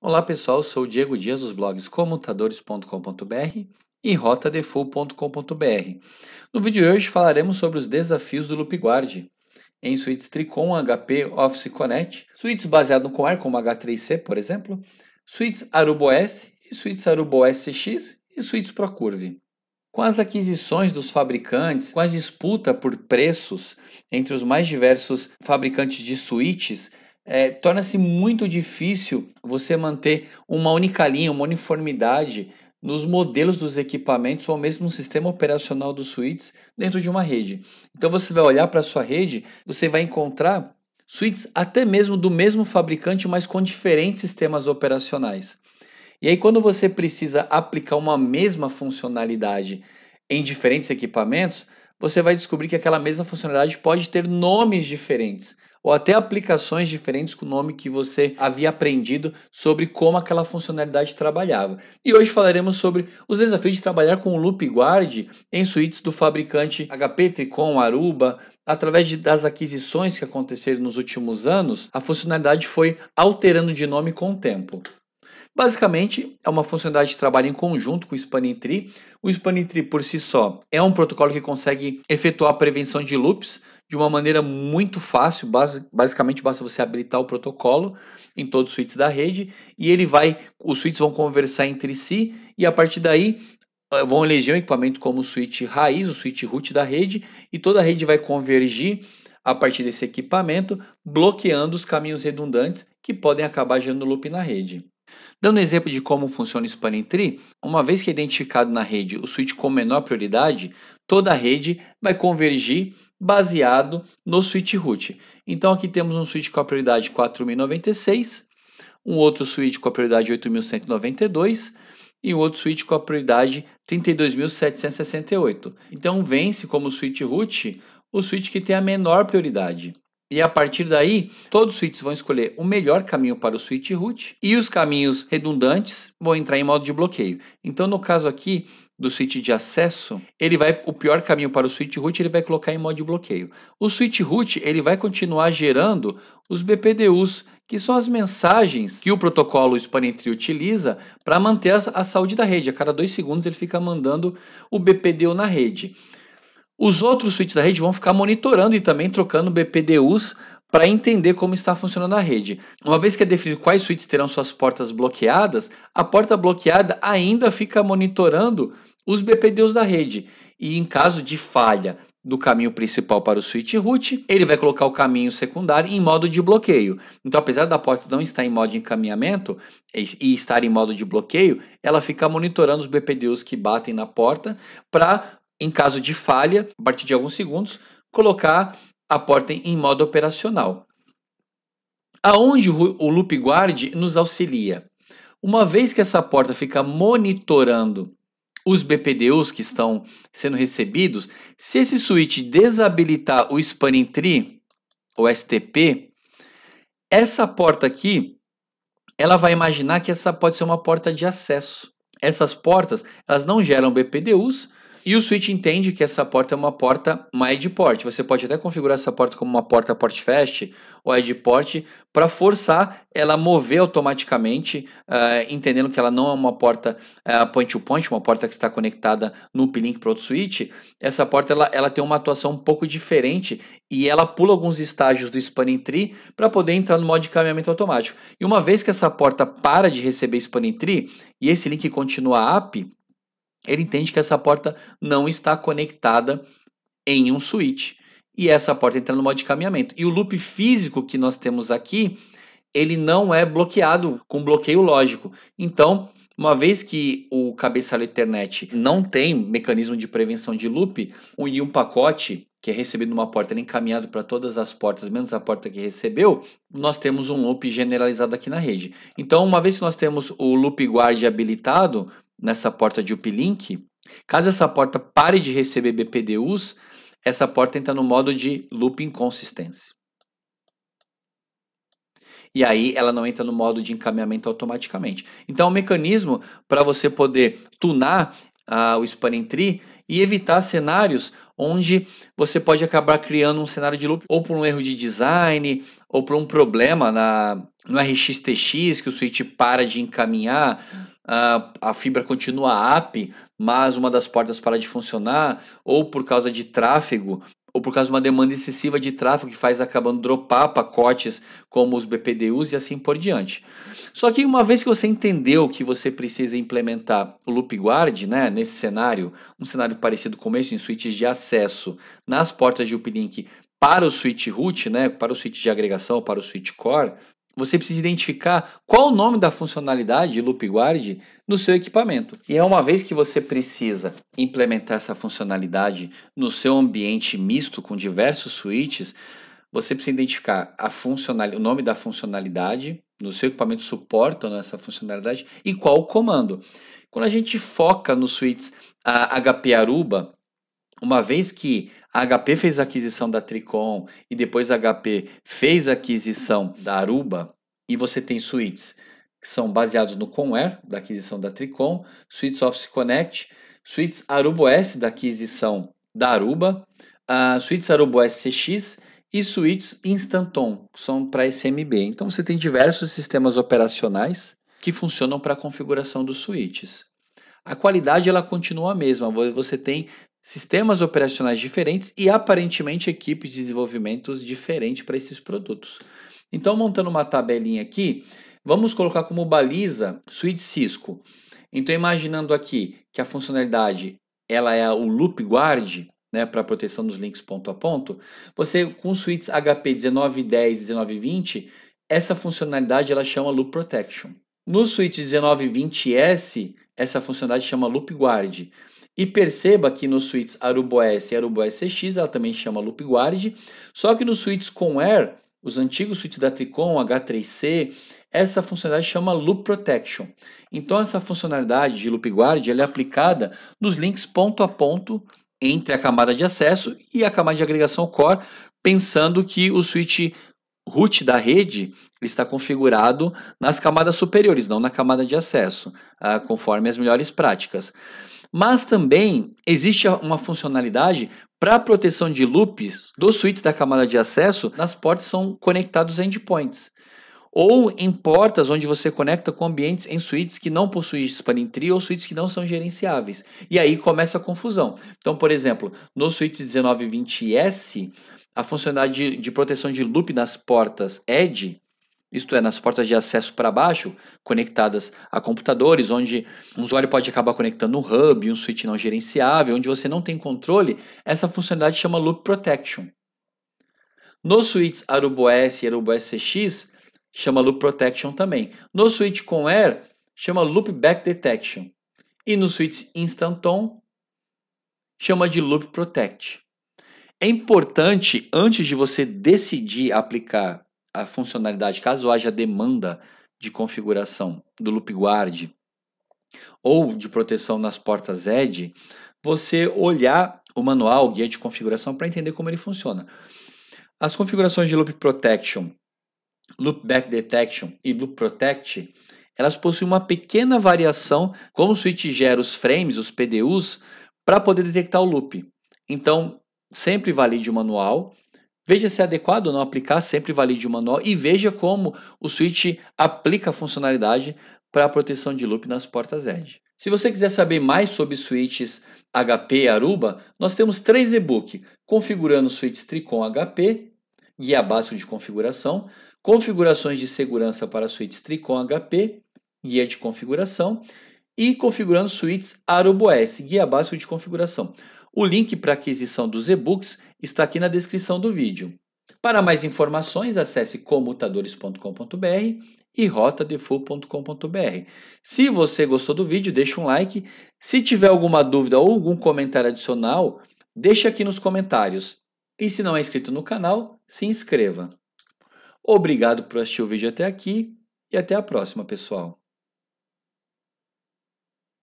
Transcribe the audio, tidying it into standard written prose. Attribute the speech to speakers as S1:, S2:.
S1: Olá pessoal, sou o Diego Dias dos blogs comutadores.com.br e rotadefull.com.br. No vídeo de hoje falaremos sobre os desafios do LoopGuard em suítes Tricon, HP, Office Connect, suítes baseadas com AR como H3C, por exemplo, suítes Aruba OS e suítes Aruba OS X e suítes ProCurve. Com as aquisições dos fabricantes, com a disputa por preços entre os mais diversos fabricantes de switches, torna-se muito difícil você manter uma única linha, uma uniformidade nos modelos dos equipamentos ou mesmo no sistema operacional dos switches dentro de uma rede. Então você vai olhar para a sua rede, você vai encontrar switches até mesmo do mesmo fabricante, mas com diferentes sistemas operacionais. E aí, quando você precisa aplicar uma mesma funcionalidade em diferentes equipamentos, você vai descobrir que aquela mesma funcionalidade pode ter nomes diferentes, ou até aplicações diferentes com o nome que você havia aprendido sobre como aquela funcionalidade trabalhava. E hoje falaremos sobre os desafios de trabalhar com o LoopGuard em suítes do fabricante HP, Tricon, Aruba. Através das aquisições que aconteceram nos últimos anos, a funcionalidade foi alterando de nome com o tempo. Basicamente, é uma funcionalidade que trabalha em conjunto com o Spanning Tree. O Spanning Tree, por si só, é um protocolo que consegue efetuar a prevenção de loops de uma maneira muito fácil. Basicamente, basta você habilitar o protocolo em todos os switches da rede e os switches vão conversar entre si e a partir daí vão eleger um equipamento como o switch raiz, o switch root da rede, e toda a rede vai convergir a partir desse equipamento, bloqueando os caminhos redundantes que podem acabar gerando loop na rede. Dando um exemplo de como funciona o Spanning Tree, uma vez que é identificado na rede o switch com menor prioridade, toda a rede vai convergir baseado no switch root. Então aqui temos um switch com a prioridade 4096, um outro switch com a prioridade 8192 e um outro switch com a prioridade 32.768. Então vence como switch root o switch que tem a menor prioridade. E a partir daí, todos os switches vão escolher o melhor caminho para o switch root e os caminhos redundantes vão entrar em modo de bloqueio. Então, no caso aqui do switch de acesso, o pior caminho para o switch root ele vai colocar em modo de bloqueio. O switch root ele vai continuar gerando os BPDUs, que são as mensagens que o protocolo Spanning Tree utiliza para manter a saúde da rede. A cada 2 segundos ele fica mandando o BPDU na rede. Os outros switches da rede vão ficar monitorando e também trocando BPDUs para entender como está funcionando a rede. Uma vez que é definido quais switches terão suas portas bloqueadas, a porta bloqueada ainda fica monitorando os BPDUs da rede. E em caso de falha do caminho principal para o switch root, ele vai colocar o caminho secundário em modo de bloqueio. Então, apesar da porta não estar em modo de encaminhamento e estar em modo de bloqueio, ela fica monitorando os BPDUs que batem na porta para, em caso de falha, a partir de alguns segundos, colocar a porta em modo operacional. Aonde o LoopGuard nos auxilia? Uma vez que essa porta fica monitorando os BPDUs que estão sendo recebidos, se esse switch desabilitar o Spanning Tree, o STP, essa porta aqui, ela vai imaginar que essa pode ser uma porta de acesso. Essas portas, elas não geram BPDUs, e o switch entende que essa porta é uma edge port. Você pode até configurar essa porta como uma porta port fast ou edge port para forçar ela a mover automaticamente, entendendo que ela não é uma porta point to point, uma porta que está conectada no uplink para outro switch. Essa porta ela tem uma atuação um pouco diferente e ela pula alguns estágios do Spanning Tree para poder entrar no modo de caminhamento automático. E uma vez que essa porta para de receber Spanning Tree e esse link continua up, ele entende que essa porta não está conectada em um switch. E essa porta entra no modo de caminhamento. E o loop físico que nós temos aqui, ele não é bloqueado com bloqueio lógico. Então, uma vez que o cabeçalho Ethernet não tem mecanismo de prevenção de loop, e um pacote que é recebido numa porta é encaminhado para todas as portas, menos a porta que recebeu, nós temos um loop generalizado aqui na rede. Então, uma vez que nós temos o LoopGuard habilitado nessa porta de uplink, caso essa porta pare de receber BPDUs, essa porta entra no modo de loop inconsistência. E aí ela não entra no modo de encaminhamento automaticamente. Então, o mecanismo para você poder tunar o spanning tree e evitar cenários onde você pode acabar criando um cenário de loop ou por um erro de design ou por um problema no RxTX, que o switch para de encaminhar, a fibra continua up, mas uma das portas para de funcionar, ou por causa de tráfego, ou por causa de uma demanda excessiva de tráfego que faz acabando dropar pacotes como os BPDUs e assim por diante. Só que uma vez que você entendeu que você precisa implementar o Loop Guard, né, nesse cenário, um cenário parecido com esse, em switches de acesso nas portas de uplink para o switch root, né, para o switch de agregação, para o switch core, você precisa identificar qual o nome da funcionalidade de Loop Guard no seu equipamento. E é uma vez que você precisa implementar essa funcionalidade no seu ambiente misto com diversos switches, você precisa identificar o nome da funcionalidade, no seu equipamento suporta essa funcionalidade e qual o comando. Quando a gente foca nos switches HP Aruba, uma vez que a HP fez a aquisição da Tricom e depois a HP fez a aquisição da Aruba, e você tem switches que são baseados no Conware, da aquisição da Tricom, switches Office Connect, switches Aruba OS da aquisição da Aruba, switches Aruba OS CX e switches Instanton, que são para SMB. Então você tem diversos sistemas operacionais que funcionam para a configuração dos switches. A qualidade ela continua a mesma, você tem sistemas operacionais diferentes e aparentemente equipes de desenvolvimento diferentes para esses produtos. Então, montando uma tabelinha aqui, vamos colocar como baliza switch Cisco. Então, imaginando aqui que a funcionalidade ela é o Loop Guard, né, para proteção dos links ponto a ponto, você com switches HP 1910 e 1920, essa funcionalidade ela chama Loop Protection. No switch 1920S, essa funcionalidade chama Loop Guard. E perceba que nos switches Aruba OS e Aruba OS CX, ela também chama Loop Guard, só que nos switches Conware, os antigos switches da Tricom, H3C, essa funcionalidade chama Loop Protection. Então, essa funcionalidade de Loop Guard ela é aplicada nos links ponto a ponto entre a camada de acesso e a camada de agregação core, pensando que o switch root da rede está configurado nas camadas superiores, não na camada de acesso, conforme as melhores práticas. Mas também existe uma funcionalidade para a proteção de loops dos switches da camada de acesso nas portas que são conectados a endpoints. Ou em portas onde você conecta com ambientes em switches que não possuem spanning tree ou switches que não são gerenciáveis. E aí começa a confusão. Então, por exemplo, no switch 1920S, a funcionalidade de proteção de loop nas portas Edge, isto é, nas portas de acesso para baixo, conectadas a computadores, onde um usuário pode acabar conectando um hub, um switch não gerenciável, onde você não tem controle, essa funcionalidade chama Loop Protection. Nos switches Aruba OS e Aruba OS CX, chama Loop Protection também. No switch Conware, chama Loop Back Detection. E no switch Instanton, chama de Loop Protect. É importante, antes de você decidir aplicar a funcionalidade, caso haja demanda de configuração do Loop Guard ou de proteção nas portas Edge, você olhar o manual, o guia de configuração, para entender como ele funciona. As configurações de Loop Protection, Loop Back Detection e Loop Protect, elas possuem uma pequena variação como o switch gera os frames, os PDUs, para poder detectar o loop. Então, sempre valide o manual, veja se é adequado ou não aplicar, sempre valide o manual e veja como o switch aplica a funcionalidade para a proteção de loop nas portas Edge. Se você quiser saber mais sobre switches HP e Aruba, nós temos 3 e-books, configurando switches Tricom HP, guia básico de configuração, configurações de segurança para switches Tricom HP, guia de configuração, e configurando switches Aruba OS, guia básico de configuração. O link para aquisição dos e-books está aqui na descrição do vídeo. Para mais informações, acesse comutadores.com.br e rotadefull.com.br. Se você gostou do vídeo, deixa um like. Se tiver alguma dúvida ou algum comentário adicional, deixa aqui nos comentários. E se não é inscrito no canal, se inscreva. Obrigado por assistir o vídeo até aqui e até a próxima, pessoal.